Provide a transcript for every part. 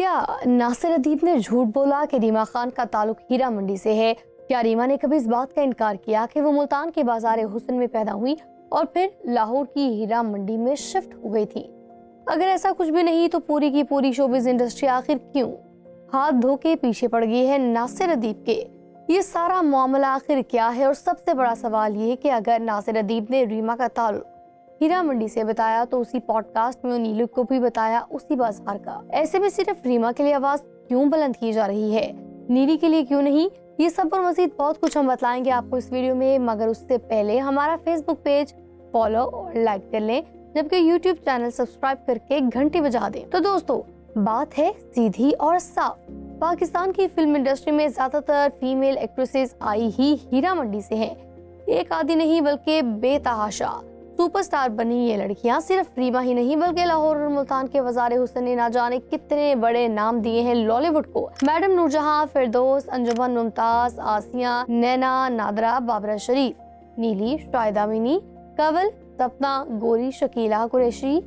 क्या नासिर अदीब ने झूठ बोला कि रीमा खान का ताल्लुक हीरा मंडी से है? क्या रीमा ने कभी इस बात का इनकार किया कि वो मुल्तान के बाजार हुस्न में पैदा हुई और फिर लाहौर की हीरा मंडी में शिफ्ट हो गई थी? अगर ऐसा कुछ भी नहीं तो पूरी की पूरी शोबिज इंडस्ट्री आखिर क्यों हाथ धो के पीछे पड़ गई है नासिर अदीब के? ये सारा मामला आखिर क्या है? और सबसे बड़ा सवाल ये कि अगर नासिर अदीब ने रीमा का ताल्लुक हीरा मंडी से बताया तो उसी पॉडकास्ट में नीलू को भी बताया उसी बाजार का। ऐसे में सिर्फ रीमा के लिए आवाज क्यों बुलंद की जा रही है, नीली के लिए क्यों नहीं? ये सब और मजीद बहुत कुछ हम बताएंगे आपको इस वीडियो में, मगर उससे पहले हमारा फेसबुक पेज फॉलो और लाइक कर लें, जबकि यूट्यूब चैनल सब्सक्राइब करके घंटी बजा दें। तो दोस्तों, बात है सीधी और साफ। पाकिस्तान की फिल्म इंडस्ट्री में ज्यादातर फीमेल एक्ट्रेसेस आई ही हीरा मंडी से हैं। एक आदि नहीं बल्कि बेतहाशा सुपरस्टार बनी ये लड़कियां सिर्फ रीमा ही नहीं बल्कि लाहौर और मुल्तान के वज़ार हुस्न ने ना जाने कितने बड़े नाम दिए हैं लॉलीवुड को। मैडम नूरजहां, फिरदौस, अंजुमन मुमताज, आसिया, नैना, नादरा, बाबरा शरीफ, नीली, शाहिदा मिनी, कंवल, सपना, गोरी, शकीला कुरैशी,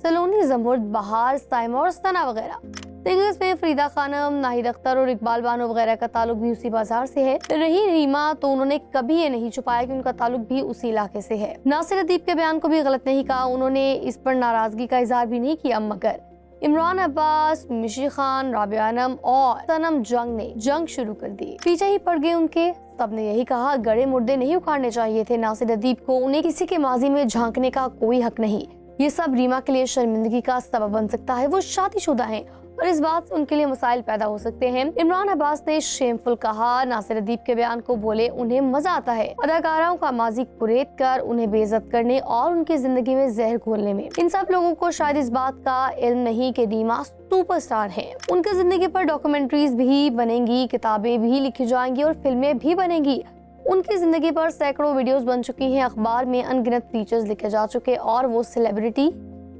सलोनी, जमुर्द, बहार, साइमा और सना वगैरह। सिंगर्स में फरीदा खानम, नाहिद अख्तर और इकबाल बानो वगैरह का ताल्लुक भी उसी बाजार से है। रही रीमा तो उन्होंने कभी ये नहीं छुपाया कि उनका ताल्लुक भी उसी इलाके से है। नासिर अदीब के बयान को भी गलत नहीं कहा, उन्होंने इस पर नाराजगी का इजहार भी नहीं किया, मगर इमरान अब्बास, मिशी खान, राबिया आनम और सनम जंग ने जंग शुरू कर दी। पीछे ही पड़ गए उनके। सबने यही कहा, गड़े मुर्दे नहीं उखाड़ने चाहिए थे नासिर अदीब को, उन्हें किसी के माजी में झांकने का कोई हक नहीं। ये सब रीमा के लिए शर्मिंदगी का सबब बन सकता है। वो शादीशुदा हैं और इस बात से उनके लिए मसाइल पैदा हो सकते हैं। इमरान अब्बास ने शेमफुल कहा, नासिर अदीब के बयान को बोले उन्हें मजा आता है अदाकाराओं का माजी कुरेद कर उन्हें बेइज्जत करने और उनकी जिंदगी में जहर घोलने में। इन सब लोगों को शायद इस बात का इल्म नहीं कि रीमा सुपरस्टार हैं। उनकी जिंदगी पर डॉक्यूमेंट्रीज भी बनेंगी, किताबें भी लिखी जाएंगी और फिल्में भी बनेंगी। उनकी जिंदगी पर सैकड़ों वीडियोस बन चुकी हैं, अखबार में अनगिनत फीचर्स लिखे जा चुके और वो सेलिब्रिटी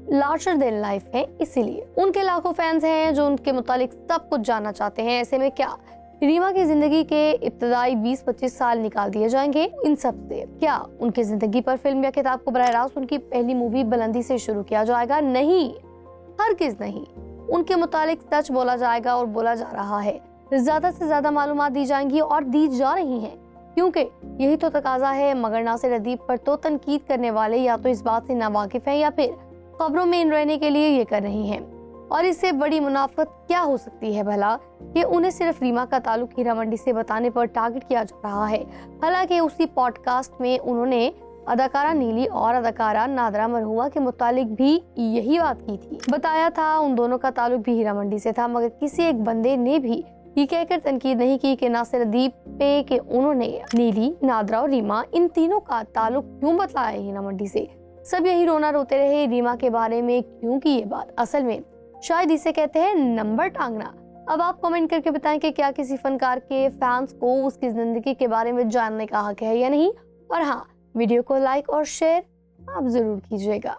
लार्जर देन लाइफ है। इसीलिए उनके लाखों फैंस हैं जो उनके मुतालिक सब कुछ जानना चाहते हैं। ऐसे में क्या रीमा की जिंदगी के इब्तदाई 20-25 साल निकाल दिए जाएंगे इन सब से? क्या उनकी जिंदगी पर फिल्म या किताब को बराह रास्त उनकी पहली मूवी बुलंदी से शुरू किया जाएगा? नहीं, हरगिज़ नहीं। उनके मुतालिक सच बोला जाएगा और बोला जा रहा है। ज्यादा से ज्यादा मालूमात दी जाएंगी और दी जा रही हैं, क्योंकि यही तो तकाजा है। मगर नासिर अदीब पर तो तनकीद करने वाले या तो इस बात से नावाकिफ हैं या फिर खबरों में इन रहने के लिए ये कर रही हैं। और इससे बड़ी मुनाफत क्या हो सकती है भला कि उन्हें सिर्फ रीमा का ताल्लुक हीरा मंडी से बताने पर टारगेट किया जा रहा है। हालांकि उसी पॉडकास्ट में उन्होंने अदाकारा नीली और अदाकारा नादरा मरहुआ के मुतालिक भी यही बात की थी। बताया था उन दोनों का ताल्लुक भी हीरा मंडी से था, मगर किसी एक बंदे ने भी ये कहकर तनकीद नहीं की कि नासिर अदीब पे कि उन्होंने नीली, नादरा और रीमा इन तीनों का ताल्लुक क्यों बतलाया हीरा मंडी से। सब यही रोना रोते रहे रीमा के बारे में, क्योंकि ये बात असल में शायद इसे कहते हैं नंबर टांगना। अब आप कमेंट करके बताएं कि क्या किसी फनकार के फैंस को उसकी जिंदगी के बारे में जानने का हक है या नहीं। और हाँ, वीडियो को लाइक और शेयर आप जरूर कीजिएगा।